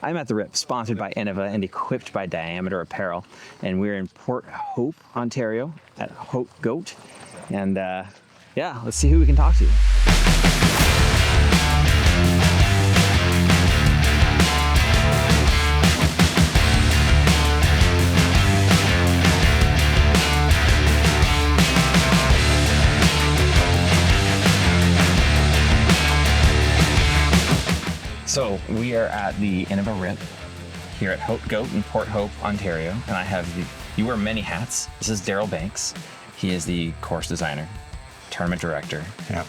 I'm at the RIP, sponsored by Innova and equipped by Diameter Apparel. And we're in Port Hope, Ontario at Haute Goat. And yeah, let's see who we can talk to. So we are at the Innova RIP here at Haute Goat in Port Hope, Ontario, and I have you wear many hats. This is Daryl Banks. He is the course designer, tournament director. Yeah.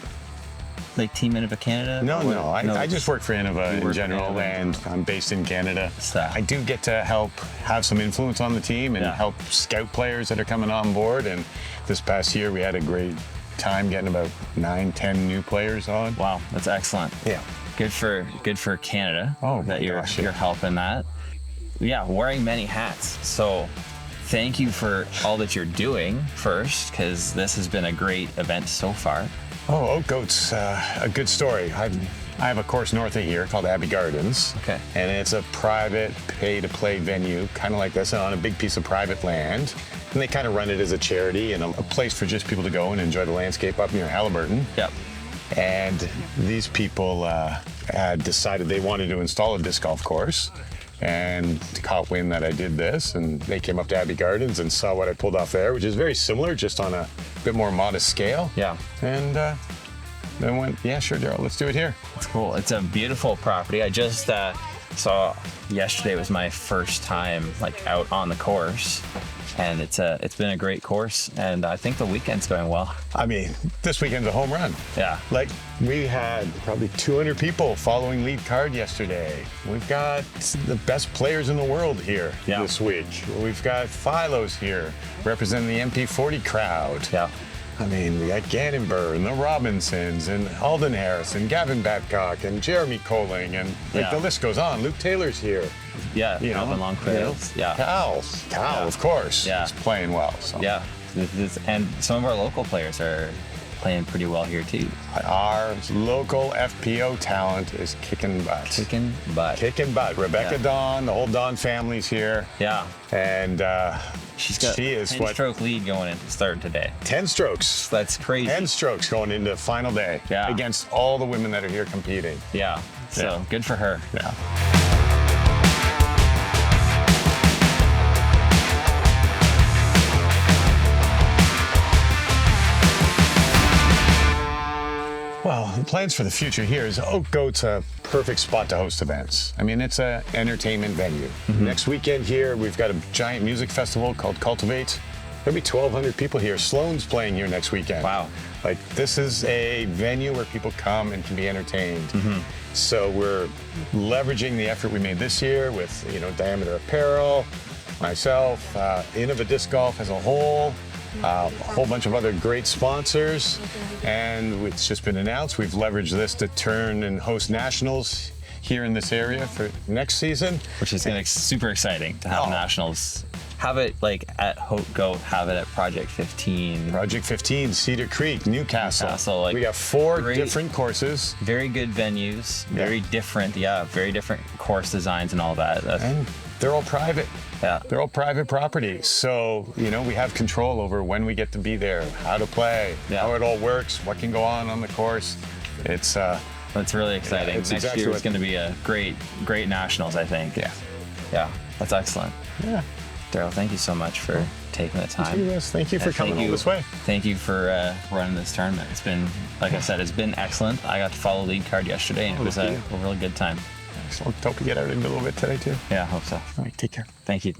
Like Team Innova Canada? No. I just work for Innova in general, and I'm based in Canada. I do get to help have some influence on the team and help scout players that are coming on board. And this past year, we had a great time getting about 9-10 new players on. Wow, that's excellent. Yeah. Good for Canada. Oh, that you're helping that. Yeah, wearing many hats. So thank you for all that you're doing first, because this has been a great event so far. Oh, Haute Goat's a good story. I have a course north of here called Abbey Gardens. Okay. And it's a private pay-to-play venue, kind of like this, on a big piece of private land. And they kind of run it as a charity and a place for just people to go and enjoy the landscape up near Haliburton. Yep. And these people had decided they wanted to install a disc golf course, and caught wind that I did this, and they came up to Abbey Gardens and saw what I pulled off there, which is very similar, just on a bit more modest scale. Yeah. And then went, yeah, sure, Daryl, let's do it here. It's cool. It's a beautiful property. I just saw yesterday was my first time like out on the course. And it's been a great course, and I think the weekend's going well. I mean, this weekend's a home run. Yeah. Like, we had probably 200 people following lead card yesterday. We've got the best players in the world here this week. We've got Philo's here representing the MP40 crowd. Yeah. I mean, we got Gannonburr and the Robinsons and Alden Harris and Gavin Babcock and Jeremy Coling, and like the list goes on. Luke Taylor's here. Yeah, you know, long quails. Yeah. Cal, of course. Yeah. He's playing well. So. Yeah. And some of our local players are playing pretty well here too. Our local FPO talent is kicking butt. Kicking butt. Rebecca Dawn, the whole Dawn family's here. Yeah. And she's got 10-stroke lead going into third today. 10 strokes. That's crazy. 10 strokes going into final day against all the women that are here competing. Yeah. So good for her. Yeah. Well, the plans for the future here is Haute Goat's a perfect spot to host events. I mean, it's an entertainment venue. Next weekend here, we've got a giant music festival called Cultivate. There'll be 1,200 people here. Sloan's playing here next weekend. Wow. Like, this is a venue where people come and can be entertained. So we're leveraging the effort we made this year with, Diameter Apparel, myself, Innova Disc Golf as a whole, a whole bunch of other great sponsors, and it's just been announced we've leveraged this to turn and host nationals here in this area for next season, which is going to be super exciting to have nationals. Have it like at Haute Goat, have it at Project 15. Project 15, Cedar Creek, Newcastle. Like, we got 4 different courses. Very good venues, very different course designs and all that. And they're all private. Yeah. They're all private property. So, we have control over when we get to be there, how to play, how it all works, what can go on the course. It's that's really exciting. Next year is going to be a great nationals, I think. Yeah. That's excellent. Yeah. Daryl, thank you so much for taking the time. Thank you for coming all this way. Thank you for running this tournament. It's been, like I said, it's been excellent. I got to follow lead card yesterday, and it was a really good time. Excellent. Hope you get out into a little bit today, too. Yeah, I hope so. All right, take care. Thank you.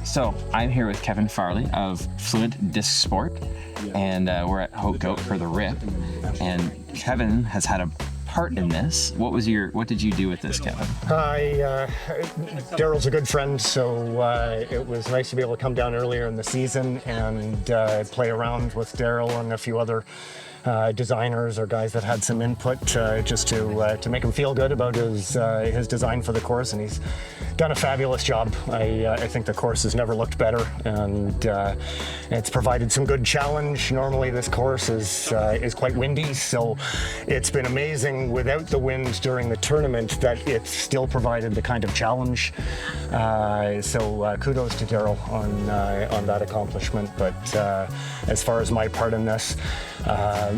So I'm here with Kevin Farley of Fluent Disc Sport, and we're at Haute Goat for the RIP. And Kevin has had a part in this. What did you do with this, Kevin? Daryl's a good friend, so it was nice to be able to come down earlier in the season and play around with Daryl and a few other designers or guys that had some input just to make him feel good about his design for the course, and he's done a fabulous job. I think the course has never looked better, and it's provided some good challenge. Normally this course is quite windy, so it's been amazing without the wind during the tournament that it's still provided the kind of challenge. So kudos to Daryl on that accomplishment. But as far as my part in this,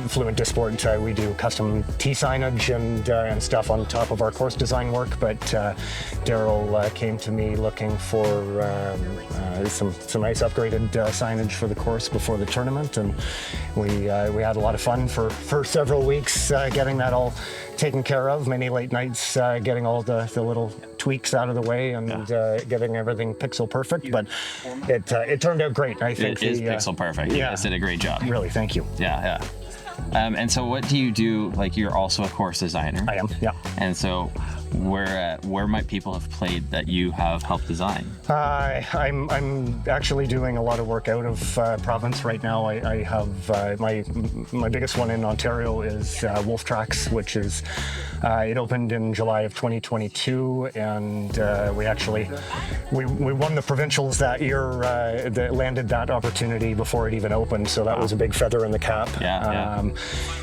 Fluent Disport, we do custom tee signage and stuff on top of our course design work. But Daryl came to me looking for some nice upgraded signage for the course before the tournament, and we had a lot of fun for several weeks getting that all taken care of. Many late nights getting all the little tweaks out of the way and getting everything pixel perfect. But it turned out great. I think it is pixel perfect. Yeah, you guys did a great job. Really, thank you. Yeah. And so what do you do? Like, you're also a course designer. I am, yeah. And so where might people have played that you have helped design? I'm actually doing a lot of work out of province right now. I have my biggest one in Ontario is Wolf Tracks, which is it opened in July of 2022, and we won the provincials that year. That landed that opportunity before it even opened, so that was a big feather in the cap.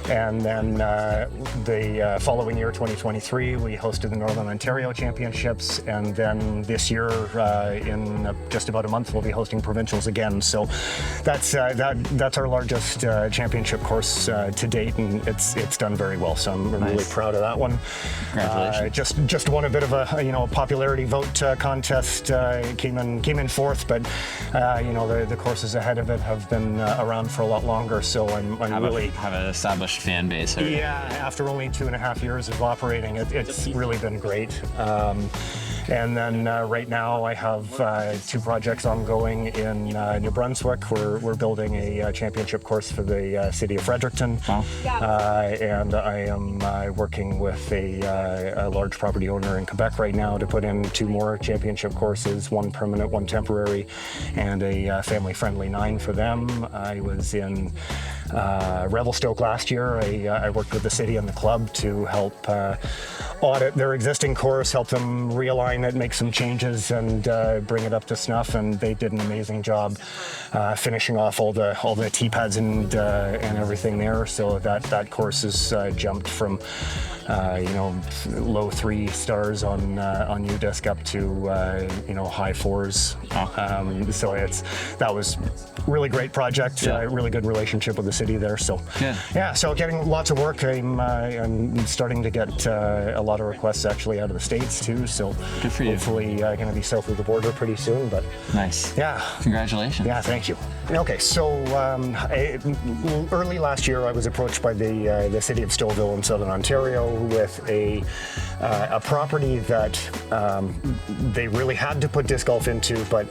And then the following year, 2023, we hosted the Northern Ontario Championships, and then this year, in just about a month, we'll be hosting provincials again. So that's our largest championship course to date, and it's done very well. So I'm really proud of that one. Congratulations! Just won a bit of a popularity vote contest. Came in fourth, but the courses ahead of it have been around for a lot longer. So I'm really have an established fan base. Already. Yeah, after only 2.5 years of operating, it's really been great. And then right now I have 2 projects ongoing in New Brunswick. We're building a championship course for the city of Fredericton. Wow. And I am working with a large property owner in Quebec right now to put in 2 more championship courses, 1 permanent, 1 temporary, and a family-friendly 9 for them. I was in Revelstoke last year. I worked with the city and the club to help audit their existing course, help them realign it, make some changes, and bring it up to snuff. And they did an amazing job finishing off all the tee pads and everything there. So that course has jumped from low 3 stars on UDisc up to high 4s. So that was really great project. Really good relationship with the city there. So so getting lots of work. I'm starting to get a lot of requests actually out of the States too. So good for you. Hopefully going to be south of the border pretty soon. But nice. Yeah. Congratulations. Yeah. Thank you. Okay. So early last year, I was approached by the city of Stouffville in Southern Ontario with a property that they really had to put disc golf into, but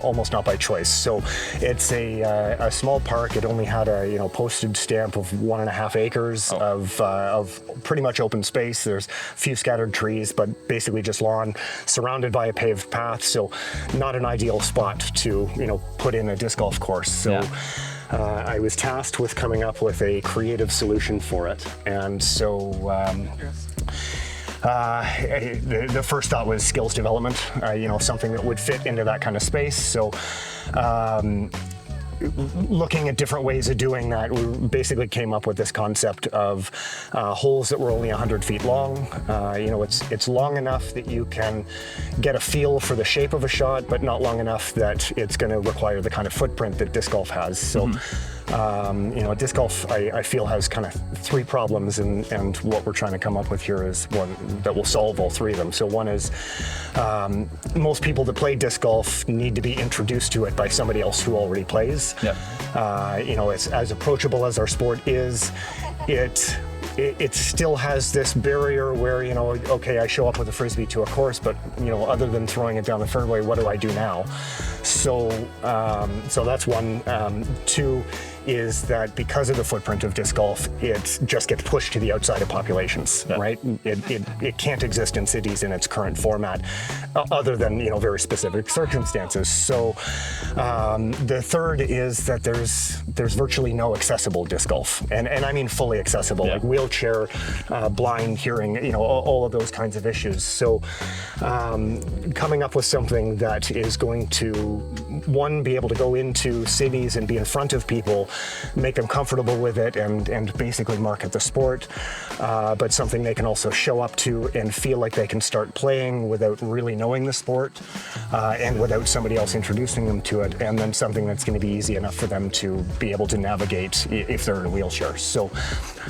almost not by choice. So it's a small park. It only had a postage stamp of 1.5 acres of pretty much open space. There's a few scattered trees, but basically just lawn surrounded by a paved path. So not an ideal spot to put in a disc golf course. So. I was tasked with coming up with a creative solution for it, and so the first thought was skills development, something that would fit into that kind of space. So looking at different ways of doing that, we basically came up with this concept of holes that were only 100 feet long. It's long enough that you can get a feel for the shape of a shot, but not long enough that it's going to require the kind of footprint that disc golf has. So, disc golf, I feel, has kind of 3 problems, and what we're trying to come up with here is one that will solve all 3 of them. So one is most people that play disc golf need to be introduced to it by somebody else who already plays. It's as approachable as our sport is. It still has this barrier where, okay, I show up with a Frisbee to a course, but, other than throwing it down the fairway, what do I do now? So that's one. Two is that because of the footprint of disc golf, it just gets pushed to the outside of populations, right? It can't exist in cities in its current format, other than very specific circumstances. So the third is that there's virtually no accessible disc golf, and I mean fully accessible, like wheelchair, blind, hearing, all of those kinds of issues. So coming up with something that is going to, one, be able to go into cities and be in front of people, make them comfortable with it, and basically market the sport, but something they can also show up to and feel like they can start playing without really knowing the sport, and without somebody else introducing them to it, and then something that's going to be easy enough for them to be able to navigate if they're in a wheelchair. So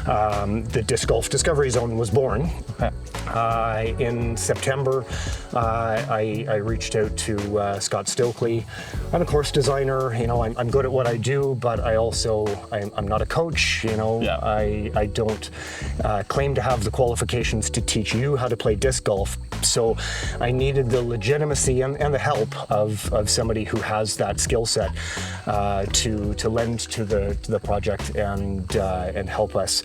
the Disc Golf Discovery Zone was born. In September. I reached out to Scott Stokely. I'm a course designer. I'm good at what I do, but I'm not a coach. I don't claim to have the qualifications to teach you how to play disc golf. So I needed the legitimacy and the help of somebody who has that skill set to lend to the project and help us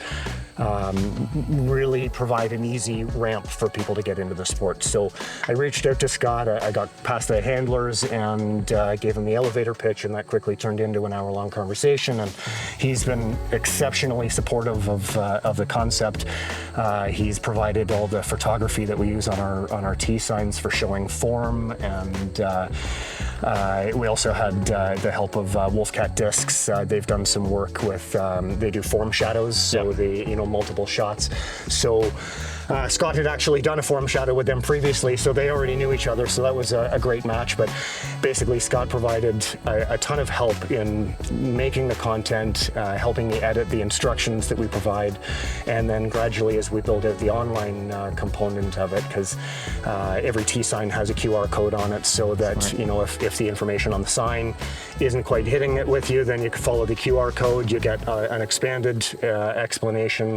really provide an easy ramp for people to get into the sport. So I reached out to Scott. I got past the handlers and gave him the elevator pitch, and that quickly turned into an hour-long conversation. And he's been exceptionally supportive of the concept. He's provided all the photography that we use on our tee signs for showing form, and we also had the help of Wolfcat Discs. They've done some work with, they do form shadows, so multiple shots. So Scott had actually done a form shadow with them previously, so they already knew each other, so that was a great match. But basically Scott provided a ton of help in making the content, helping me edit the instructions that we provide, and then gradually as we build out the online component of it, because every tee sign has a QR code on it, so that if the information on the sign isn't quite hitting it with you, then you can follow the QR code. You get an expanded explanation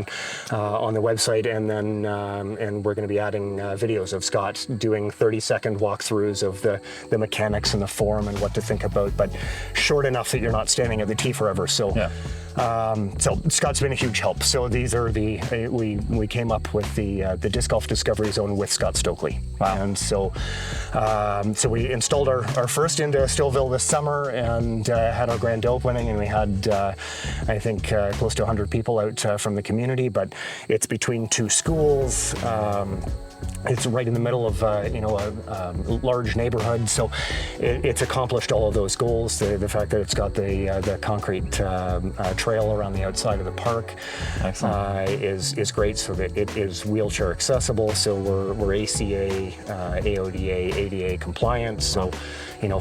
on the website, and then and we're going to be adding videos of Scott doing 30-second walkthroughs of the mechanics and the form and what to think about, but short enough that you're not standing at the tee forever. So. So Scott's been a huge help. So these are we came up with the Disc Golf Discovery Zone with Scott Stokely. Wow. And so we installed our first into Stillville this summer and had our grand opening, and we had I think close to 100 people out from the community, but it's between two schools. It's right in the middle of a large neighborhood, so it's accomplished all of those goals. The fact that it's got the concrete trail around the outside of the park is great, so that it is wheelchair accessible. So we're ACA, AODA, ADA compliant. So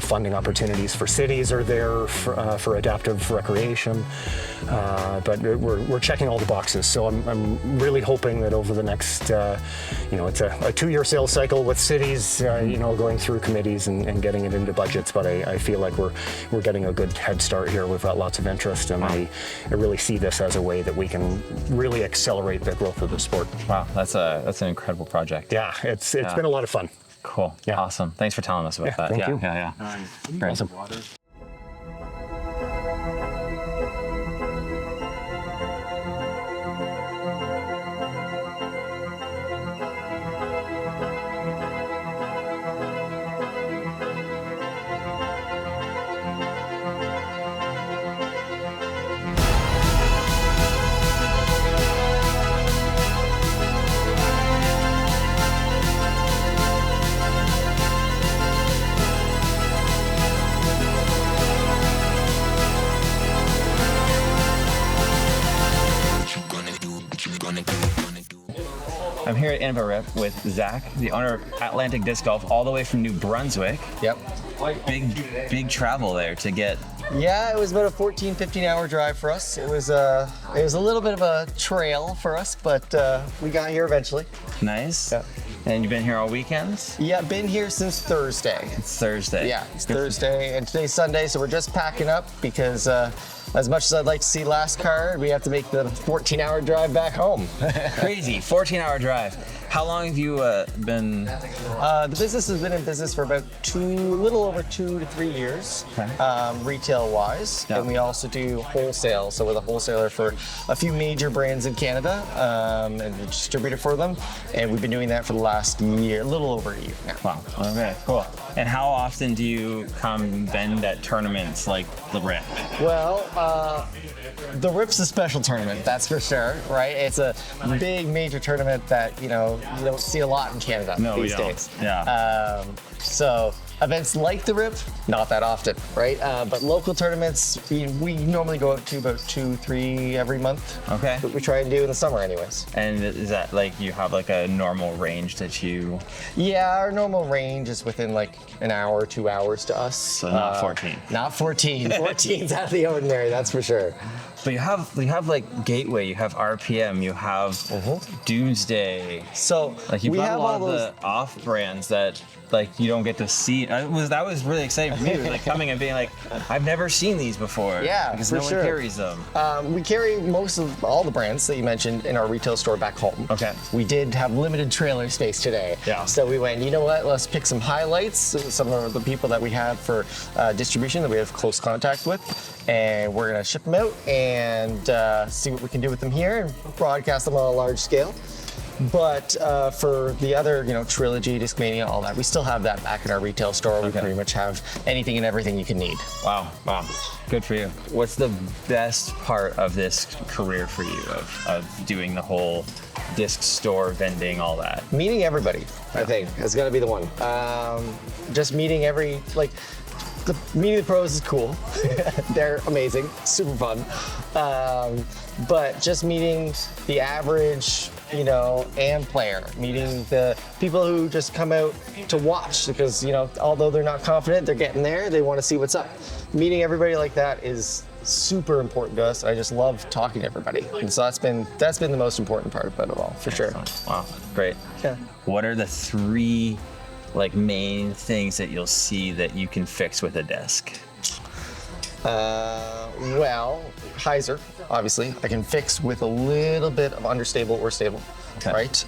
funding opportunities for cities are there for adaptive recreation, but we're checking all the boxes. So I'm really hoping that over the next it's a 2-year sales cycle with cities, going through committees and getting it into budgets. But I feel like we're getting a good head start here. We've got lots of interest, and I really see this as a way that we can really accelerate the growth of the sport. Wow, that's an incredible project. Yeah, it's been a lot of fun. Cool. Yeah. Awesome. Thanks for telling us about that. Thank you. Yeah. Great. Awesome. I'm here at Innova Rip with Zach, the owner of Atlantic Disc Golf, all the way from New Brunswick. Yep. Big travel there to get. Yeah, it was about a 15-hour drive for us. It was a little bit of a trail for us, but we got here eventually. Nice. Yeah. And you've been here all weekend? Yeah, been here since Thursday. It's Thursday. Yeah, it's Thursday, and today's Sunday, so we're just packing up because as much as I'd like to see last card, we have to make the 14-hour drive back home. Crazy, 14-hour drive. How long have you been? The business has been in business for about little over 2 to 3 years, retail wise. Yeah. And we also do wholesale. So we're the wholesaler for a few major brands in Canada and a distributor for them. And we've been doing that for the last year, a little over a year now. Wow. Okay. Cool. And how often do you come vend at tournaments like the RIP? Well, the RIP's a special tournament, that's for sure, right? It's a big major tournament that, you don't see a lot in Canada these days. Yeah. So events like the RIP, not that often, right? But local tournaments, we normally go up to about 2, 3 every month. Okay. What we try and do in the summer anyways. And is that like you have like a normal range that you? Yeah, our normal range is within like an hour, 2 hours to us. So not 14. Not 14. 14's out of the ordinary, that's for sure. But you have like Gateway, you have RPM, you have Doomsday. So Like you've we got have a lot all of those. the off brands that like you don't get to see. That was really exciting for me. Like coming and being like, I've never seen these before. Yeah, because for no sure. one carries them. We carry most of all the brands that you mentioned in our retail store back home. Okay. We did have limited trailer space today. Yeah. So we went, you know what, let's pick some highlights, some of the people that we have for distribution that we have close contact with, and we're gonna ship them out and see what we can do with them here and broadcast them on a large scale. But for the other, Trilogy, Discmania, all that, we still have that back in our retail store. We pretty much have anything and everything you can need. Wow. Good for you. What's the best part of this career for you of doing the whole disc store, vending, all that? Meeting everybody, I think, has got to be the one. Just meeting meeting the pros is cool. They're amazing, super fun. But just meeting the average, and player, meeting the people who just come out to watch because, although they're not confident, they're getting there, they want to see what's up. Meeting everybody like that is super important to us. I just love talking to everybody. And so that's been the most important part about it all, for sure. Wow, great. Yeah. What are the 3 main things that you'll see that you can fix with a disc? Well, hyzer, obviously, I can fix with a little bit of understable or stable, right?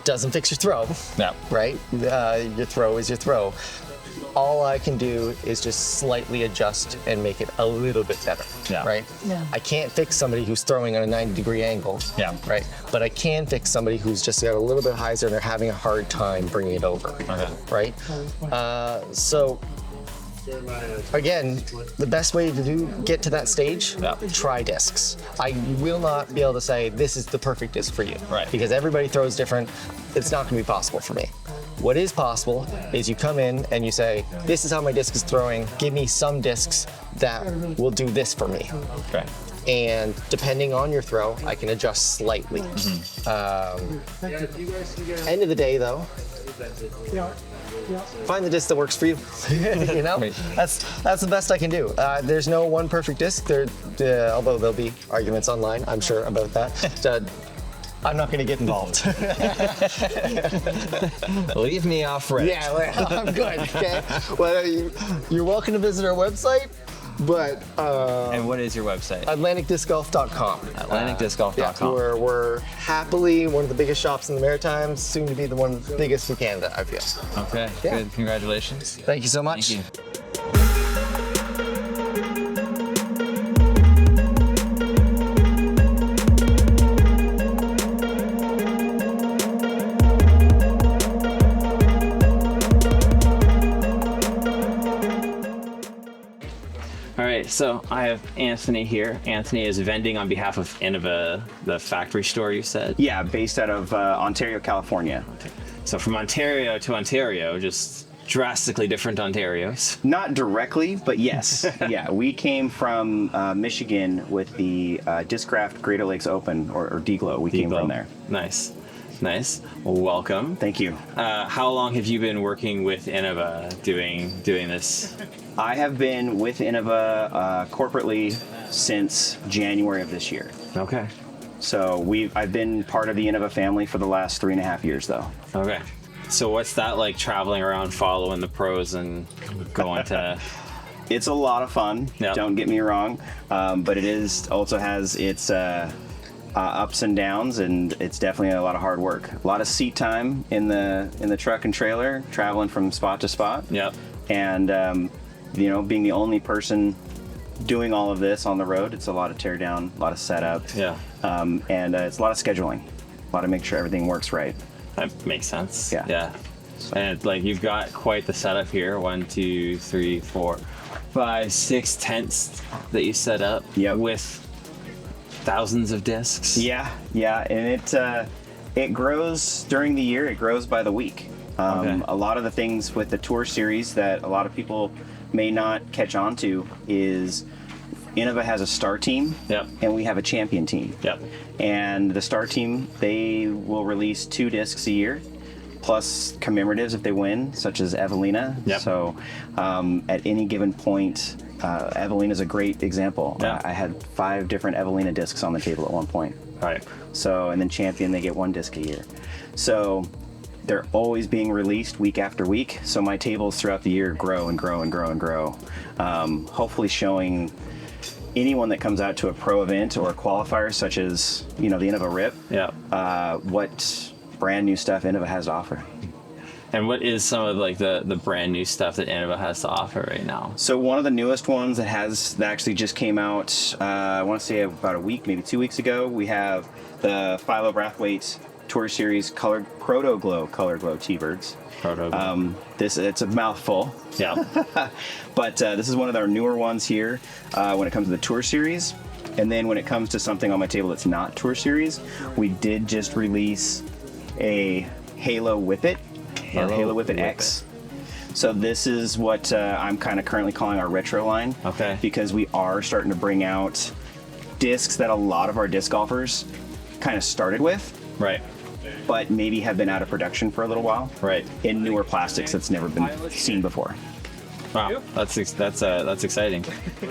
Doesn't fix your throw, right? Your throw is your throw. All I can do is just slightly adjust and make it a little bit better, right? Yeah. I can't fix somebody who's throwing on a 90-degree angle, right? But I can fix somebody who's just got a little bit hyzer and they're having a hard time bringing it over, right? So again, the best way to get to that stage, try discs. I will not be able to say this is the perfect disc for you, because everybody throws different. It's not going to be possible for me. What is possible is you come in and you say, this is how my disc is throwing. Give me some discs that will do this for me. Okay. And depending on your throw, I can adjust slightly. End of the day, though, find the disc that works for you. That's the best I can do. There's no one perfect disc. Although there'll be arguments online, I'm sure about that. I'm not going to get involved. Leave me off red. Yeah, well, I'm good. Okay. Well, you're welcome to visit our website. But and what is your website? AtlanticDiscGolf.com. AtlanticDiscGolf.com. We're happily one of the biggest shops in the Maritimes, soon to be the one of the biggest in Canada, I feel. Okay, good. Congratulations. Thank you so much. Thank you. So I have Anthony here. Anthony is vending on behalf of Innova, the factory store you said? Yeah, based out of Ontario, California. So from Ontario to Ontario, just drastically different Ontarios. Not directly, but yes. Yeah, we came from Michigan with the Discraft Greater Lakes Open, or DGLO. We came from there. Nice. Well, welcome. Thank you. How long have you been working with Innova doing this? I have been with Innova corporately since January of this year. Okay. So I've been part of the Innova family for the last 3.5 years, though. Okay. So what's that like, traveling around following the pros and going to... It's a lot of fun, don't get me wrong, but it also has its ups and downs, and it's definitely a lot of hard work. A lot of seat time in the truck and trailer, traveling from spot to spot. Yep. And you know, being the only person doing all of this on the road, it's a lot of tear down, a lot of setup. Yeah. And it's a lot of scheduling, a lot of making sure everything works right. That makes sense. Yeah. Yeah. And like you've got quite the setup here. 1, 2, 3, 4, 5, 6 tents that you set up. Yep. With thousands of discs. Yeah, and it grows during the year. It grows by the week. Okay. A lot of the things with the tour series that a lot of people may not catch on to is Innova has a star team. Yep. And we have a champion team. Yep. And the star team, they will release 2 discs a year, plus commemoratives if they win, such as Evelina. Yep. So at any given point, Evelina is a great example. Yeah. I had 5 different Evelina discs on the table at one point. Right. So, and then champion, they get 1 disc a year. So they're always being released week after week. So my tables throughout the year grow and grow and grow and grow. Hopefully showing anyone that comes out to a pro event or a qualifier, such as, you know, the Innova RIP, what brand new stuff Innova has to offer. And what is some of like the brand new stuff that Innova has to offer right now? So one of the newest ones that actually just came out, I want to say about a week, maybe 2 weeks ago, we have the Philo Brathwaite Tour Series Colored Proto Glow Color Glow T-Birds. It's a mouthful. Yeah. But this is one of our newer ones here when it comes to the Tour Series. And then when it comes to something on my table that's not Tour Series, we did just release a Halo Whippet, or Halo Whippet X. So this is what I'm kind of currently calling our retro line. Okay. Because we are starting to bring out discs that a lot of our disc golfers kind of started with. Right. But maybe have been out of production for a little while. Right. In newer plastics that's never been seen before. Wow, that's exciting.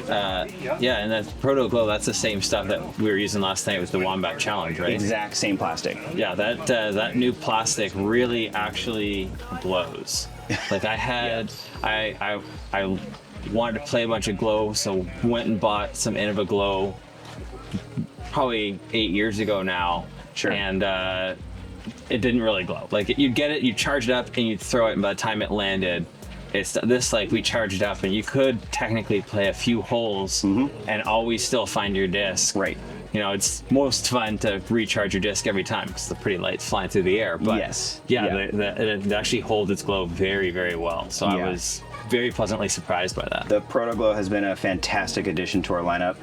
Yeah, and that Proto Glow, that's the same stuff that we were using last night with the Wombat Challenge, right? Exact same plastic. Yeah, that new plastic really actually glows. Like I wanted to play a bunch of glow, so went and bought some Innova Glow probably 8 years ago now. Sure. And it didn't really glow. Like you'd get it, you charge it up, and you'd throw it, and by the time it landed, it's this, like, we charged it up, and you could technically play a few holes and always still find your disc. Right. You know, it's most fun to recharge your disc every time because the pretty light's flying through the air. But yes. It actually holds its glow very, very well. So I was very pleasantly surprised by that. The Proto Glow has been a fantastic addition to our lineup.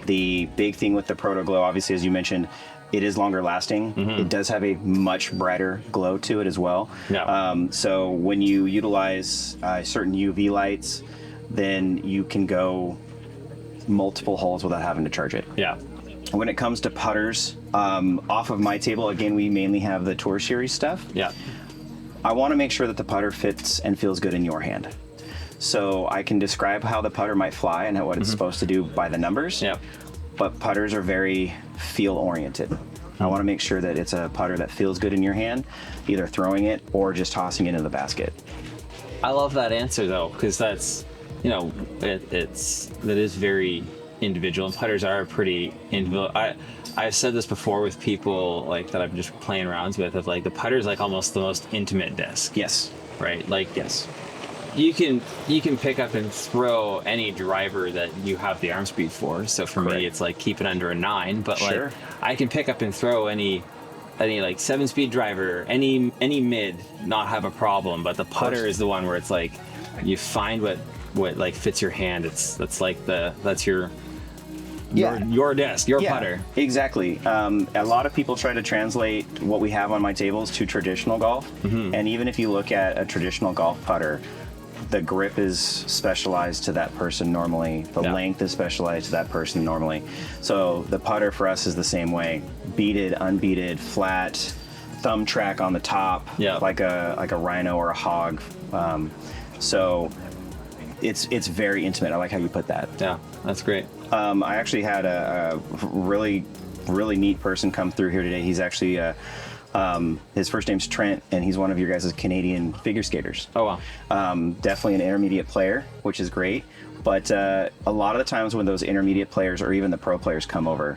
The big thing with the Proto Glow, obviously, as you mentioned, it is longer lasting. It does have a much brighter glow to it as well. Yeah. So when you utilize certain UV lights, then you can go multiple holes without having to charge it. Yeah. When it comes to putters, off of my table, again, we mainly have the Tour Series stuff. Yeah. I want to make sure that the putter fits and feels good in your hand. So I can describe how the putter might fly and what it's supposed to do by the numbers. Yeah. But putters are very feel-oriented. I want to make sure that it's a putter that feels good in your hand, either throwing it or just tossing it into the basket. I love that answer though, because that's, you know, that is very individual, and putters are pretty individual. I've said this before with people like that I'm just playing rounds with, of like the putter's like almost the most intimate disc. Yes. Right? Like, yes. You can pick up and throw any driver that you have the arm speed for. So for me, it's like keep it under a 9. But like I can pick up and throw any like 7-speed driver, any mid, not have a problem. But the putter is the one where it's like you find what like fits your hand. That's your disc, your putter. Exactly. A lot of people try to translate what we have on my tables to traditional golf, and even if you look at a traditional golf putter, the grip is specialized to that person normally. The length is specialized to that person normally. So the putter for us is the same way: beaded, unbeaded, flat, thumb track on the top, like a Rhino or a Hog. So it's very intimate. I like how you put that. Yeah, that's great. I actually had a really neat person come through here today. He's actually his first name's Trent, and he's one of your guys' Canadian figure skaters. Oh wow. Definitely an intermediate player, which is great. But a lot of the times when those intermediate players or even the pro players come over,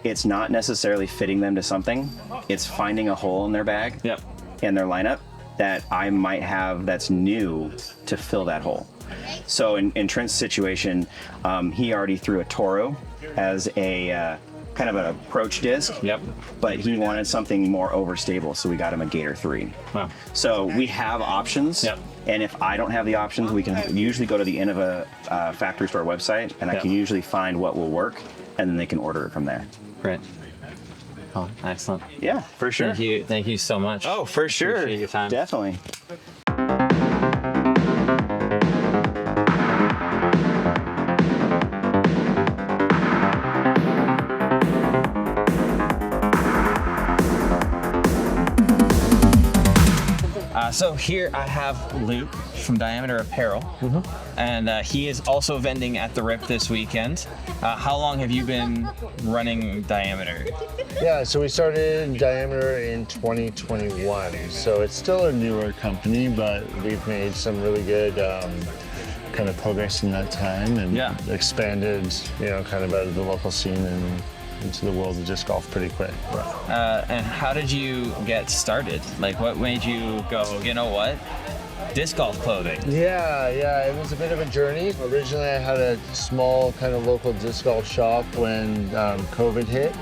it's not necessarily fitting them to something. It's finding a hole in their bag Yep. and their lineup that I might have that's new to fill that hole. So in Trent's situation, he already threw a Toro as a kind of an approach disc. Yep. But he wanted something more overstable, so we got him a Gator 3. Wow. So we have options. Yep. And if I don't have the options, we can usually go to the Innova factory store website, and I Yep. can usually find what will work, and then they can order it from there. Great. Oh, excellent. Yeah, for sure. Thank you so much. Oh, for sure. Appreciate your time. Definitely. So here I have Luke from Diameter Apparel, and he is also vending at the RIP this weekend. How long have you been running Diameter? Yeah, so we started Diameter in 2021. So it's still a newer company, but we've made some really good kind of progress in that time and Yeah. expanded, kind of out of the local scene and into the world of disc golf pretty quick. And how did you get started? Like, what made you go, you know what? Disc golf clothing. Yeah, it was a bit of a journey. Originally, I had a small kind of local disc golf shop when COVID hit.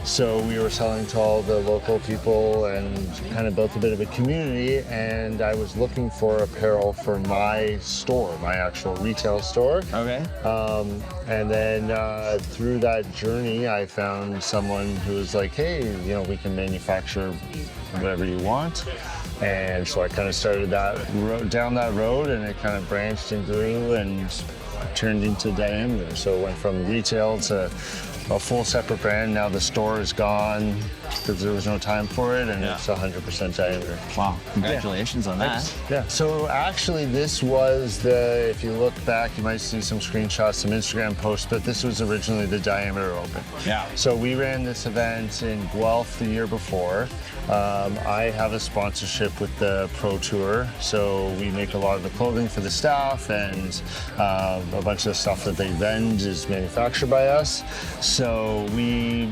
So we were selling to all the local people and kind of built a bit of a community. And I was looking for apparel for my store, my actual retail store. Okay. And then through that journey, I found someone who was like, hey, we can manufacture whatever you want. And so I kind of started down that road, and it kind of branched and grew and turned into Diameter. So it went from retail to a full separate brand. Now the store is gone because there was no time for it, and it's 100% Diameter. Wow. Congratulations on that. Yeah. So actually, this was if you look back, you might see some screenshots, some Instagram posts, but this was originally the Diameter Open. Yeah. So we ran this event in Guelph the year before. I have a sponsorship with the Pro Tour, so we make a lot of the clothing for the staff, and a bunch of the stuff that they vend is manufactured by us. So we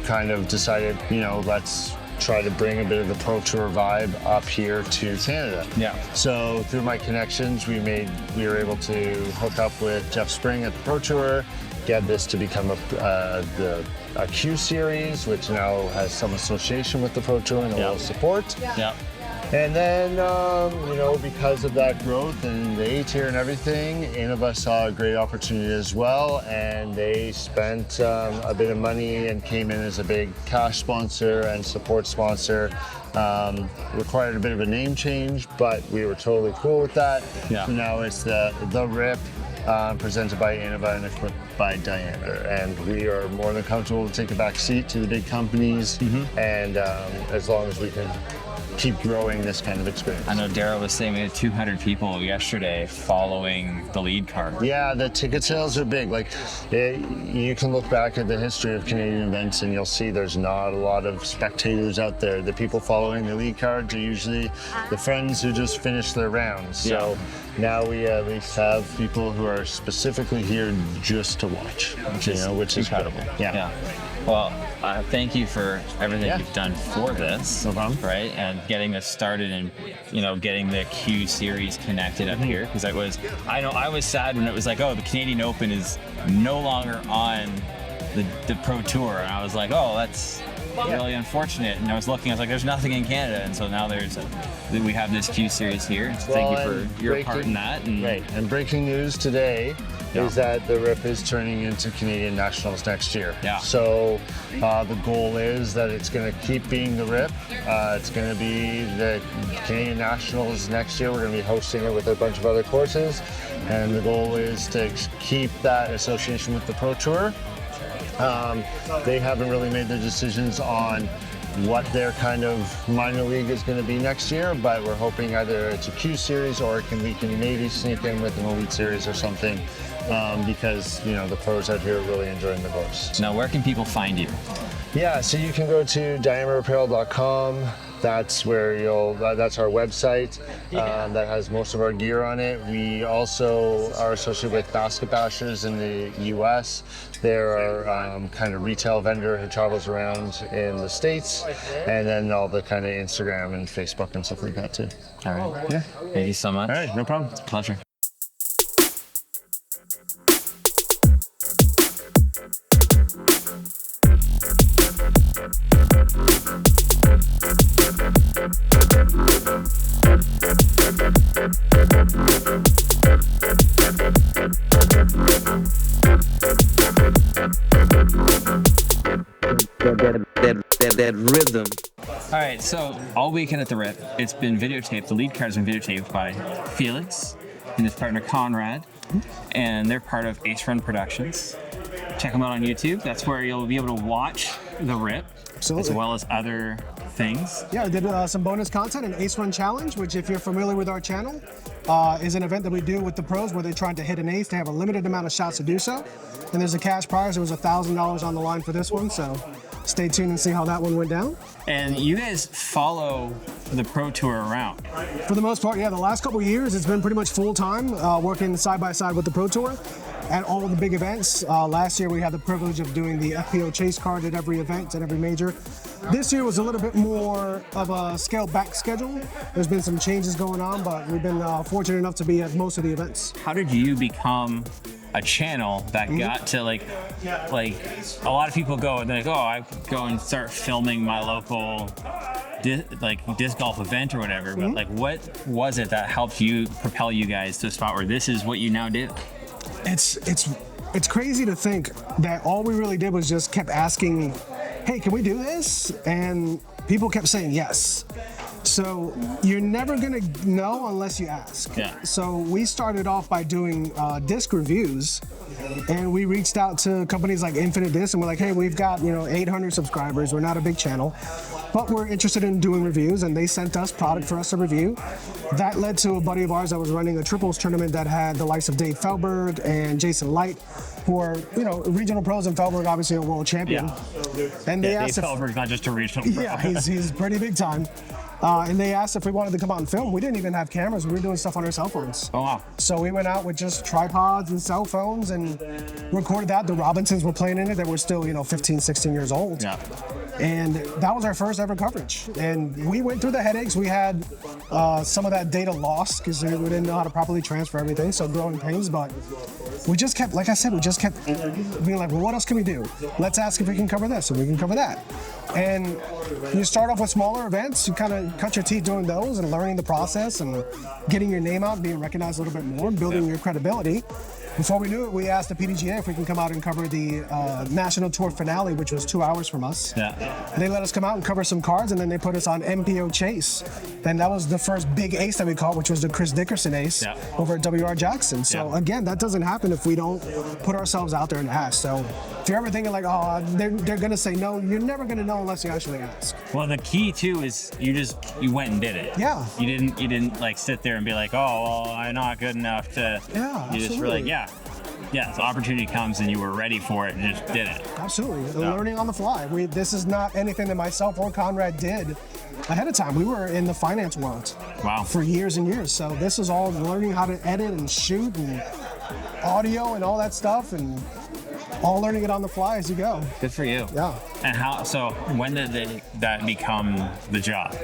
kind of decided, let's try to bring a bit of the Pro Tour vibe up here to Canada. Yeah. So through my connections, we were able to hook up with Jeff Spring at the Pro Tour, get this to become a Q series, which now has some association with the Pro Tour and a little support. Yeah. And then, because of that growth and the A-tier and everything, Innova saw a great opportunity as well, and they spent a bit of money and came in as a big cash sponsor and support sponsor. Required a bit of a name change, but we were totally cool with that. Yeah. So now it's the RIP, presented by Innova and equipped by Diameter, and we are more than comfortable to take a back seat to the big companies, and as long as we can keep growing this kind of experience. I know Daryl was saying we had 200 people yesterday following the lead car. Yeah, the ticket sales are big. You can look back at the history of Canadian events and you'll see there's not a lot of spectators out there. The people following the lead cards are usually the friends who just finished their rounds. So now we at least have people who are specifically here just to watch, which is incredible. Yeah. Well, thank you for everything you've done for this, No problem. right? And getting this started and, getting the Q series connected up here. Because I was sad when it was like, oh, the Canadian Open is no longer on the Pro Tour. And I was like, oh, that's really unfortunate. And I was looking, I was like, there's nothing in Canada. And so now we have this Q series here. So thank you for your part in that. And breaking news today is that the RIP is turning into Canadian Nationals next year. Yeah. So the goal is that it's going to keep being the RIP. It's going to be the Canadian Nationals next year. We're going to be hosting it with a bunch of other courses. And the goal is to keep that association with the Pro Tour. They haven't really made their decisions on what their kind of minor league is going to be next year, but we're hoping either it's a Q series or we can maybe sneak in with an elite series or something, because the pros out here are really enjoying the course. Now, where can people find you? Yeah, so you can go to diameterapparel.com, that's where that's our website that has most of our gear on it. We also are associated with Basket Bashers in the US. They're our kind of retail vendor who travels around in the States, and then all the kind of Instagram and Facebook and stuff like that too. All right. Yeah. Thank you so much. All right, no problem. Pleasure. That rhythm. All right, so all weekend at the RIP, it's been videotaped. The lead card's been videotaped by Felix and his partner Conrad, and they're part of Ace Run Productions. Check them out on YouTube. That's where you'll be able to watch the RIP, Absolutely. as well as other things. Yeah, I did some bonus content, an Ace Run Challenge, which if you're familiar with our channel, is an event that we do with the pros where they're trying to hit an ace. They have a limited amount of shots to do so. And there's a cash prize. There was $1,000 on the line for this one, so stay tuned and see how that one went down. And you guys follow the Pro Tour around. For the most part, yeah, the last couple of years, it's been pretty much full-time, working side by side with the Pro Tour at all the big events. Last year, we had the privilege of doing the FPO chase card at every event, at every major. This year was a little bit more of a scaled-back schedule. There's been some changes going on, but we've been fortunate enough to be at most of the events. How did you become a channel that got to like a lot of people go and they're like, oh, I could go and start filming my local disc golf event or whatever, but like what was it that helped you propel you guys to a spot where this is what you now do? It's crazy to think that all we really did was just kept asking, hey, can we do this? And people kept saying yes. So you're never gonna know unless you ask. Yeah. So we started off by doing disc reviews, and we reached out to companies like Infinite Disc, and we're like, hey, we've got 800 subscribers. We're not a big channel, but we're interested in doing reviews, and they sent us product for us to review. That led to a buddy of ours that was running a triples tournament that had the likes of Dave Feldberg and Jason Light, who are regional pros, and Feldberg obviously a world champion. Yeah. And they asked Dave Feldberg's not just a regional pro. Yeah, he's pretty big time. And they asked if we wanted to come out and film. We didn't even have cameras. We were doing stuff on our cell phones. Oh, wow. So we went out with just tripods and cell phones and recorded that. The Robinsons were playing in it. They were still, 15, 16 years old. Yeah. And that was our first ever coverage. And we went through the headaches. We had some of that data lost because we didn't know how to properly transfer everything. So growing pains, but we just kept, like I said, being like, well, what else can we do? Let's ask if we can cover this and we can cover that. And you start off with smaller events, you kind of cut your teeth doing those and learning the process and getting your name out and being recognized a little bit more and building your credibility. Before we knew it, we asked the PDGA if we can come out and cover the National Tour finale, which was 2 hours from us. Yeah. And they let us come out and cover some cards, and then they put us on MPO Chase. And that was the first big ace that we caught, which was the Chris Dickerson ace over at WR Jackson. So again, that doesn't happen if we don't put ourselves out there and ask. So if you're ever thinking like, oh, they're gonna say no, you're never gonna know unless you actually ask. Well, the key too is you went and did it. Yeah. You didn't like sit there and be like, oh, well, I'm not good enough to. Yeah, You just were like, yeah, so opportunity comes and you were ready for it and just did it. Absolutely, learning on the fly. This is not anything that myself or Conrad did ahead of time. We were in the finance world for years and years. So this is all learning how to edit and shoot and audio and all that stuff, and all learning it on the fly as you go. Good for you. Yeah. And so when did that become the job?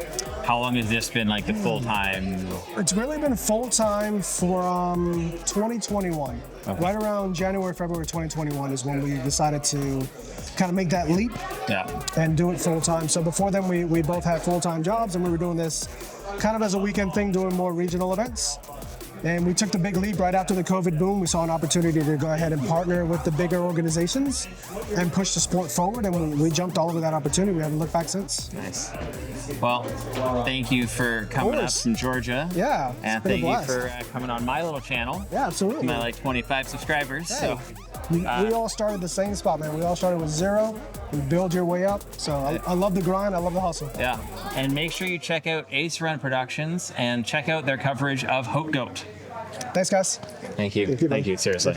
How long has this been like the full-time? It's really been full-time from 2021. Okay. Right around January, February 2021 is when we decided to kind of make that leap and do it full-time. So before then, we both had full-time jobs, and we were doing this kind of as a weekend thing, doing more regional events. And we took the big leap right after the COVID boom. We saw an opportunity to go ahead and partner with the bigger organizations and push the sport forward, and we jumped all over that opportunity. We haven't looked back since. Nice. Well, thank you for coming up from Georgia. Yeah. And thank you for coming on my little channel. Yeah, absolutely. My 25 subscribers. Hey. So we all started the same spot, man. We all started with zero. You build your way up. So I love the grind. I love the hustle. Yeah. And make sure you check out Ace Run Productions and check out their coverage of Haute Goat. Thanks, guys. Thank you. Thank you. Seriously.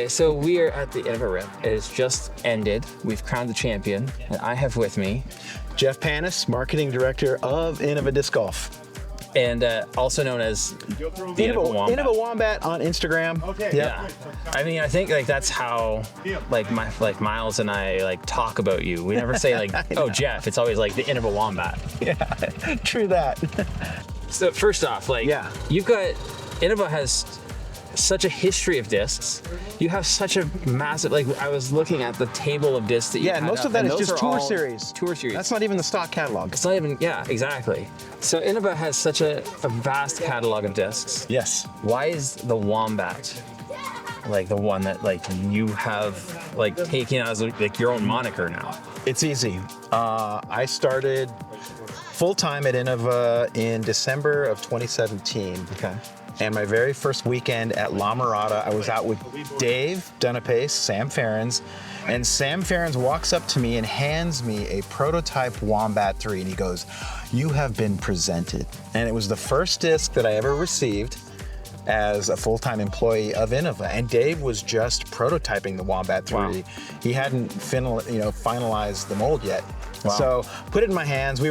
Okay, so we are at the Innova Rip. It has just ended. We've crowned the champion, and I have with me, Jeff Panis, Marketing Director of Innova Disc Golf. and also known as the Innova Wombat. Innova Wombat on Instagram. Okay. Yeah. I mean, I think like that's how like Miles and I like talk about you. We never say like, oh Jeff. It's always like the Innova Wombat. Yeah, true that. So first off, like you've got Innova has such a history of discs. You have such a massive, like I was looking at the table of discs that you Yeah, and most of that is just tour series. Tour series. That's not even the stock catalog. It's not even, yeah, exactly. So Innova has such a vast catalog of discs. Yes. Why is the Wombat like the one that like you have like taken as like your own moniker now? It's easy. I started full-time at Innova in December of 2017. Okay. And my very first weekend at La Mirada, I was out with Dave Dunapace, Sam Ferrens, and Sam Ferrens walks up to me and hands me a prototype Wombat 3, and he goes, "You have been presented." And it was the first disc that I ever received as a full-time employee of Innova, and Dave was just prototyping the Wombat 3. Wow. He hadn't finalized the mold yet. Wow. So put it in my hands.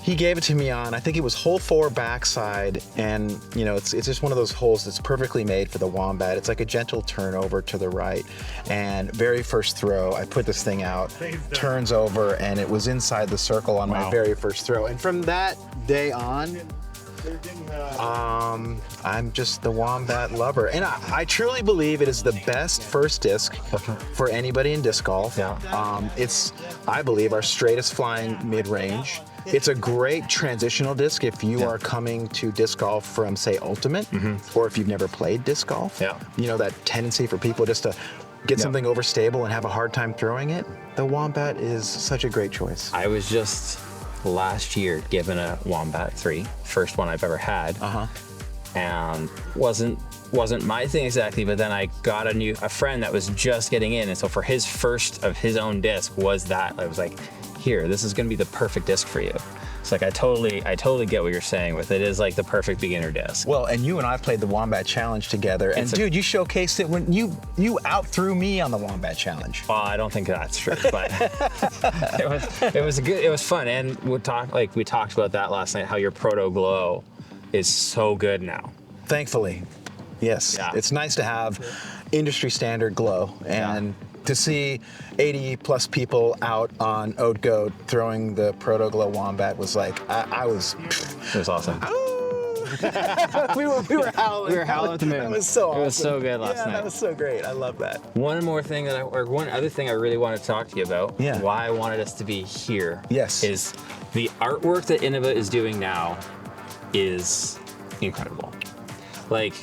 He gave it to me on, I think it was hole 4 backside, and it's just one of those holes that's perfectly made for the Wombat. It's like a gentle turnover to the right, and very first throw, I put this thing out, turns over, and it was inside the circle on my very first throw. And from that day on, I'm just the Wombat lover. And I truly believe it is the best first disc for anybody in disc golf. Yeah. It's, I believe, our straightest flying mid-range. It's a great transitional disc if you are coming to disc golf from, say, Ultimate, or if you've never played disc golf. Yeah. You know, that tendency for people just to get something overstable and have a hard time throwing it. The Wombat is such a great choice. I was just last year given a Wombat 3, first one I've ever had, and wasn't my thing exactly. But then I got a friend that was just getting in, and so for his first of his own disc was that. I was like, here, this is going to be the perfect disc for you. It's like I totally get what you're saying with it. It is like the perfect beginner disc. Well, and you and I played the Wombat Challenge together, and dude, you showcased it when you out-threw me on the Wombat Challenge. Well, I don't think that's true, but it was fun, and we talked about that last night. How your Proto Glow is so good now. Thankfully, yes. Yeah. It's nice to have industry standard glow, and to see 80 plus people out on Haute Goat throwing the Proto Glow Wombat was like, it was awesome. we were howling. We were howling at the moon. That was so awesome. It was so good last night. That was so great. I love that. One other thing I really want to talk to you about, why I wanted us to be here, is the artwork that Innova is doing now is incredible. Like,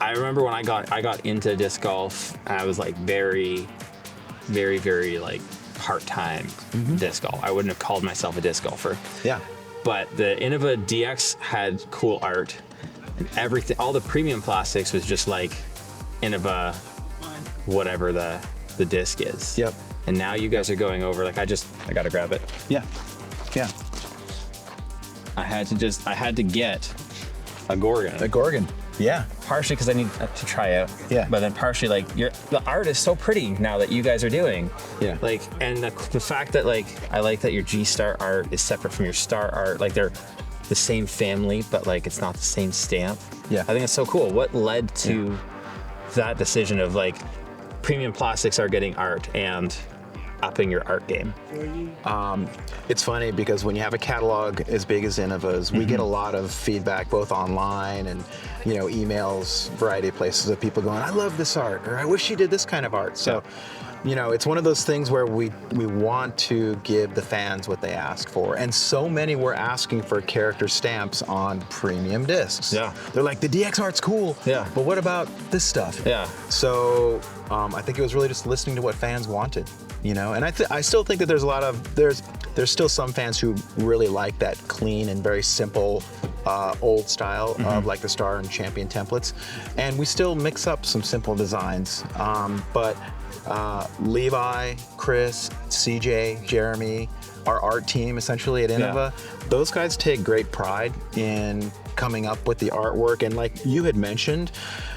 I remember when I got into disc golf, I was like very, very, very like part-time disc golf. I wouldn't have called myself a disc golfer. Yeah. But the Innova DX had cool art, and everything, all the premium plastics was just like Innova, whatever the disc is. Yep. And now you guys are going over, like I gotta grab it. Yeah. Yeah. I had to get a Gorgon. A Gorgon. Yeah. Partially because I need to try out. Yeah. But then partially like the art is so pretty now that you guys are doing. Yeah. Like, and the fact that like I like that your G-Star art is separate from your Star art. Like they're the same family, but like it's not the same stamp. Yeah. I think it's so cool. What led to that decision of like premium plastics are getting art and upping your art game? It's funny because when you have a catalog as big as Innova's, we get a lot of feedback both online and emails, variety of places of people going, I love this art, or I wish you did this kind of art. So it's one of those things where we want to give the fans what they ask for, and so many were asking for character stamps on premium discs. Yeah. They're like, the DX art's cool, but what about this stuff? Yeah. So I think it was really just listening to what fans wanted. And I still think that there's still some fans who really like that clean and very simple old style of like the Star and Champion templates, and we still mix up some simple designs. But Levi, Chris, CJ, Jeremy, our art team essentially at Innova, those guys take great pride in coming up with the artwork. And like you had mentioned,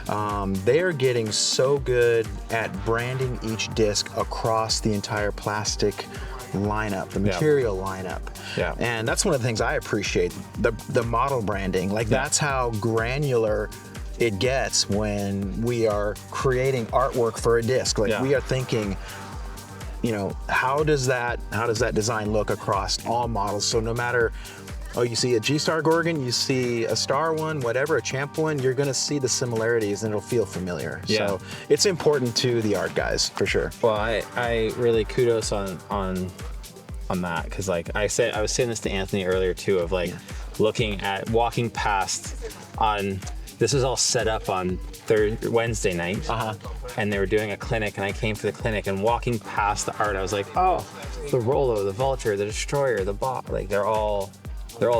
they are getting so good at branding each disc across the entire plastic lineup, the material lineup. Yeah. And that's one of the things I appreciate, the model branding. Like that's how granular it gets when we are creating artwork for a disc. Like we are thinking, you know, how does that design look across all models? So no matter, you see a G-Star Gorgon, you see a Star one, whatever, a Champ one, you're gonna see the similarities and it'll feel familiar. Yeah. So it's important to the art guys, for sure. Well, I really kudos on that, because like I was saying this to Anthony earlier too, of like walking past on, this was all set up on Wednesday night, and they were doing a clinic, and I came for the clinic, and walking past the art, I was like, oh, the Rollo, the Vulture, the Destroyer, the Bot, like they're all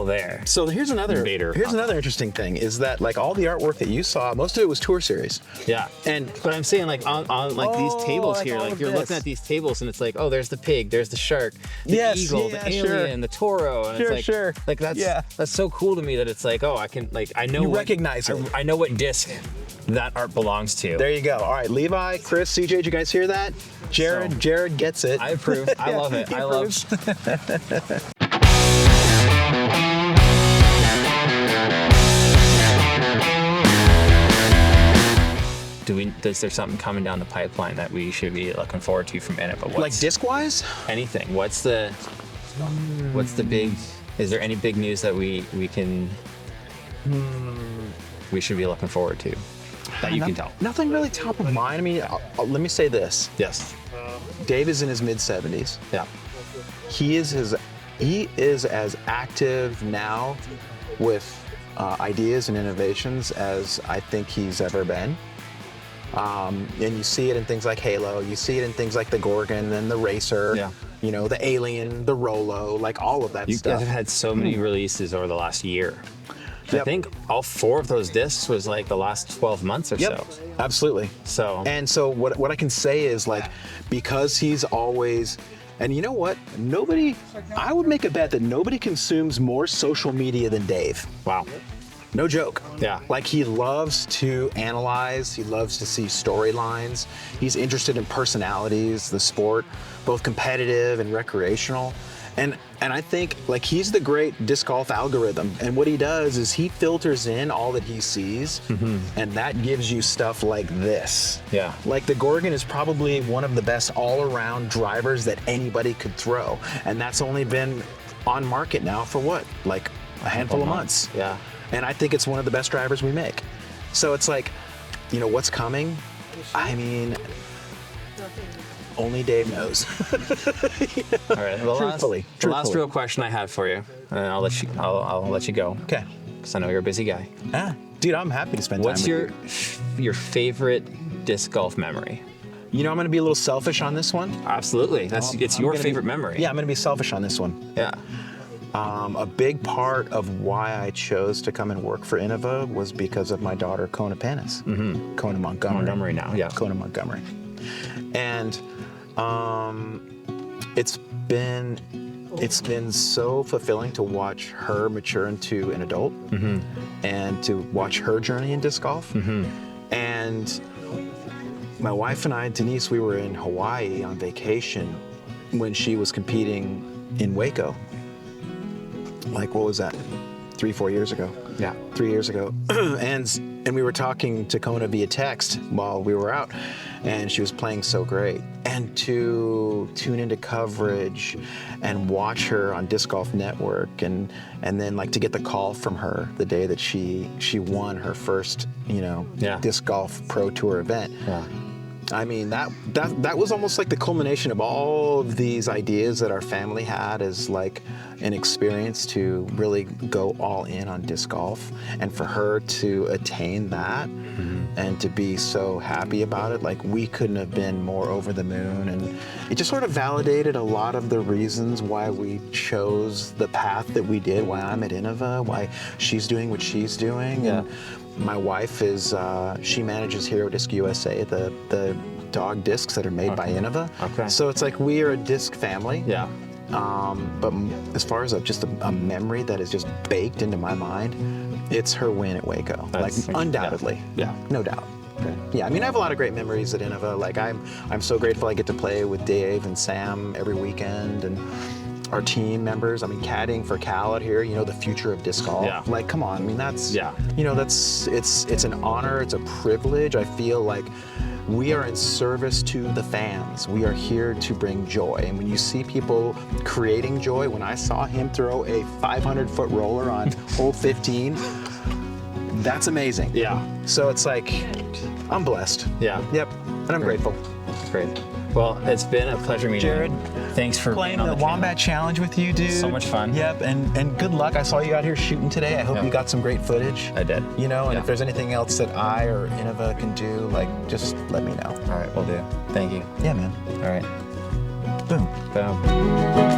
there. So here's another interesting thing, is that like all the artwork that you saw, most of it was tour series. Yeah. But I'm saying like on like these tables here, like you're looking at these tables and it's like, oh, there's the pig, there's the shark, the eagle, the alien, the toro, and it's like, like that's so cool to me that it's like, oh, I can, like, I know you recognize it. I know what disc that art belongs to. There you go. All right, Levi, Chris, CJ, did you guys hear that? Jared gets it. I approve. I love it. I love. Is there something coming down the pipeline that we should be looking forward to from Innova? Like disc-wise? Anything. What's the big? Is there any big news that we should be looking forward to that you can tell? Nothing really top of mind. I mean, let me say this. Yes. Dave is in his mid-70s. Yeah. He is as active now with ideas and innovations as I think he's ever been. And you see it in things like Halo, you see it in things like the Gorgon and the Racer, you know, the Alien, the Rollo, like all of that stuff. You guys have had so many releases over the last year. I think all 4 of those discs was like the last 12 months or so. Absolutely. So what I can say is, like, because he's always, and you know what? I would make a bet that nobody consumes more social media than Dave. Wow. No joke. Yeah. Like, he loves to analyze, he loves to see storylines, he's interested in personalities, the sport, both competitive and recreational. And I think, like, he's the great disc golf algorithm. And what he does is he filters in all that he sees, and that gives you stuff like this. Yeah. Like, the Gorgon is probably one of the best all-around drivers that anybody could throw. And that's only been on market now for what? Like a handful of months. Yeah. And I think it's one of the best drivers we make. So it's like, you know, what's coming? I mean, only Dave knows. All right. The last real question I have for you, and I'll let you go. Okay. Because I know you're a busy guy. Dude, I'm happy to spend time with you. What's your favorite disc golf memory? You know, I'm going to be a little selfish on this one. Absolutely. It's your favorite memory. Yeah, I'm going to be selfish on this one. Yeah. A big part of why I chose to come and work for Innova was because of my daughter, Kona Panis. Kona Montgomery now, yeah. Kona Montgomery. And it's been so fulfilling to watch her mature into an adult and to watch her journey in disc golf. And my wife and I, Denise, we were in Hawaii on vacation when she was competing in Waco. Like, what was that? 3-4 years ago. Yeah. 3 years ago. and we were talking to Kona via text while we were out, and she was playing so great. And to tune into coverage and watch her on Disc Golf Network, and then like to get the call from her the day that she won her first, Disc Golf Pro Tour event. Yeah. I mean, that was almost like the culmination of all of these ideas that our family had as like an experience to really go all in on disc golf. And for her to attain that and to be so happy about it, like, we couldn't have been more over the moon. And it just sort of validated a lot of the reasons why we chose the path that we did, why I'm at Innova, why she's doing what she's doing. Yeah. And my wife is, she manages Hero Disc USA, the dog discs that are made by Innova. Okay. So it's like we are a disc family. Yeah. But as far as just a memory that is just baked into my mind, it's her win at Waco. That's- like undoubtedly, yeah. no doubt. Yeah, I mean, I have a lot of great memories at Innova. Like I'm so grateful I get to play with Dave and Sam every weekend, and our team members. I mean, caddying for Cal out here. You know, the future of disc golf. Yeah. Like, come on. I mean, that's Yeah. You know, it's an honor. It's a privilege. I feel like we are in service to the fans. We are here to bring joy. And when you see people creating joy, when I saw him throw a 500-foot roller on hole 15, that's amazing. Yeah. So it's like, I'm blessed. Yeah. Yep. And I'm grateful. Great. Well, it's been a pleasure meeting Jared, you. Thanks for Playing being on the channel. Wombat Challenge with you, dude. So much fun. Yep, and good luck. I saw you out here shooting today. I hope Yeah. you got some great footage. I did. You know, and Yeah. if there's anything else that I or Innova can do, like, just let me know. All right, we'll do. Thank you. Yeah, man. All right. Boom. Boom.